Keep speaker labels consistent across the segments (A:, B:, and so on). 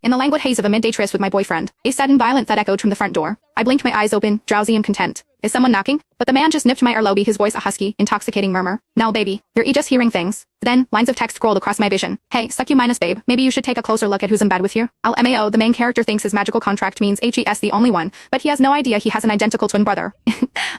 A: in the languid haze of a midday tryst with my boyfriend. A sudden violent thud echoed from the front door. I blinked, my eyes open, drowsy and content. Is someone knocking? But the man just nipped my earlobe, his voice a husky, intoxicating murmur. No, baby. You're just hearing things. Then, lines of text scrolled across my vision. Hey, suck you minus babe, maybe you should take a closer look at who's in bed with you. LMAO, the main character thinks his magical contract means HES the only one, but he has no idea he has an identical twin brother.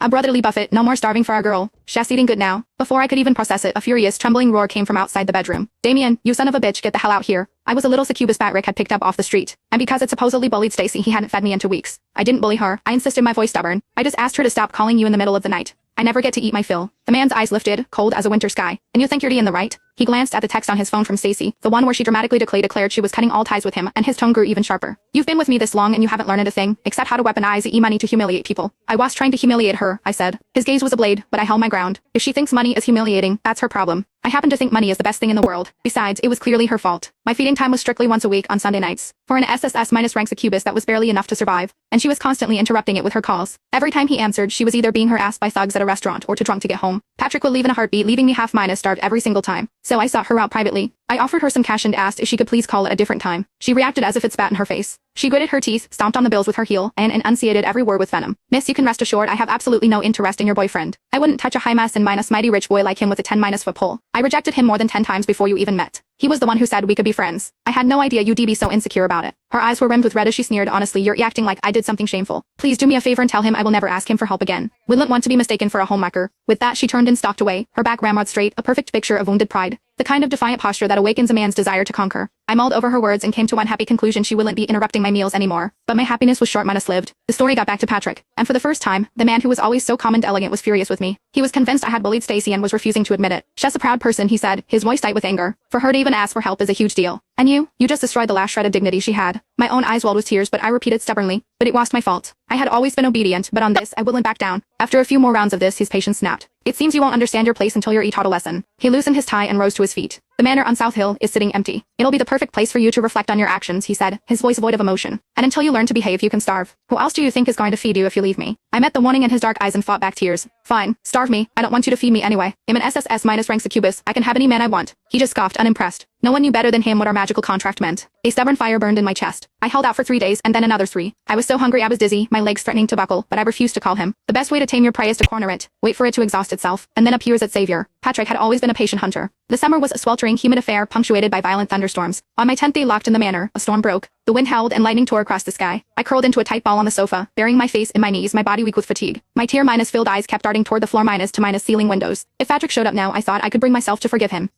A: A brotherly buffet, no more starving for our girl. Chef's eating good now. Before I could even process it, a furious, trembling roar came from outside the bedroom. Damien, you son of a bitch, get the hell out here. I was a little succubus Bat Rick had picked up off the street, and because it supposedly bullied Stacy, he hadn't fed me in 2 weeks. I didn't bully her, I insisted, my voice stubborn. I just asked her to stop calling you in the middle of the night. I never get to eat my fill. The man's eyes lifted, cold as a winter sky. And you think you're in the right? He glanced at the text on his phone from Stacy, the one where she dramatically declared she was cutting all ties with him, and his tone grew even sharper. You've been with me this long and you haven't learned a thing, except how to weaponize e-money to humiliate people. I was trying to humiliate her, I said. His gaze was a blade, but I held my ground. If she thinks money is humiliating, that's her problem. I happen to think money is the best thing in the world. Besides, it was clearly her fault. My feeding time was strictly once a week on Sunday nights. For an SSS-rank succubus, that was barely enough to survive, and she was constantly interrupting it with her calls. Every time he answered, she was either being harassed by thugs at a restaurant or too drunk to get home. Patrick would leave in a heartbeat, leaving me half-minus starved every single time. So I sought her out privately. I offered her some cash and asked if she could please call at a different time. She reacted as if it spat in her face. She gritted her teeth, stomped on the bills with her heel, and enunciated every word with venom. Miss, you can rest assured I have absolutely no interest in your boyfriend. I wouldn't touch a high-mass and minus mighty rich boy like him with a 10-foot pole. I rejected him more than 10 times before you even met. He was the one who said we could be friends. I had no idea you'd be so insecure about it. Her eyes were rimmed with red as she sneered, honestly, you're acting like I did something shameful. Please do me a favor and tell him I will never ask him for help again. Wouldn't want to be mistaken for a homewrecker. With that, she turned and stalked away, her back ramrod straight, a perfect picture of wounded pride. The kind of defiant posture that awakens a man's desire to conquer. I mulled over her words and came to one happy conclusion: she wouldn't be interrupting my meals anymore. But my happiness was short-lived. The story got back to Patrick, and for the first time, the man who was always so calm and elegant was furious with me. He was convinced I had bullied Stacy and was refusing to admit it. She's a proud person, he said, his voice tight with anger. For her to even ask for help is a huge deal. And you just destroyed the last shred of dignity she had. My own eyes welled with tears, but I repeated stubbornly, but it was my fault. I had always been obedient, but on this I wouldn't back down. After a few more rounds of this, his patience snapped. It seems you won't understand your place until you're taught a lesson. He loosened his tie and rose to his feet. The manor on South Hill is sitting empty. It'll be the perfect place for you to reflect on your actions, he said, his voice void of emotion. And until you learn to behave, you can starve. Who else do you think is going to feed you if you leave me? I met the warning in his dark eyes and fought back tears. Fine, starve me. I don't want you to feed me anyway. I'm an SSS-rank succubus. I can have any man I want. He just scoffed, unimpressed. No one knew better than him what our magical contract meant. A stubborn fire burned in my chest. I held out for 3 days and then another 3. I was so hungry I was dizzy, my legs threatening to buckle, but I refused to call him. The best way to tame your prey is to corner it, wait for it to exhaust itself, and then appears its savior. Patrick had always been a patient hunter. The summer was a sweltering, humid affair punctuated by violent thunderstorms. On my 10th day locked in the manor, a storm broke. The wind howled and lightning tore across the sky. I curled into a tight ball on the sofa, burying my face in my knees, my body weak with fatigue. My tear-filled eyes kept darting toward the floor to ceiling windows. If Patrick showed up now, I thought I could bring myself to forgive him.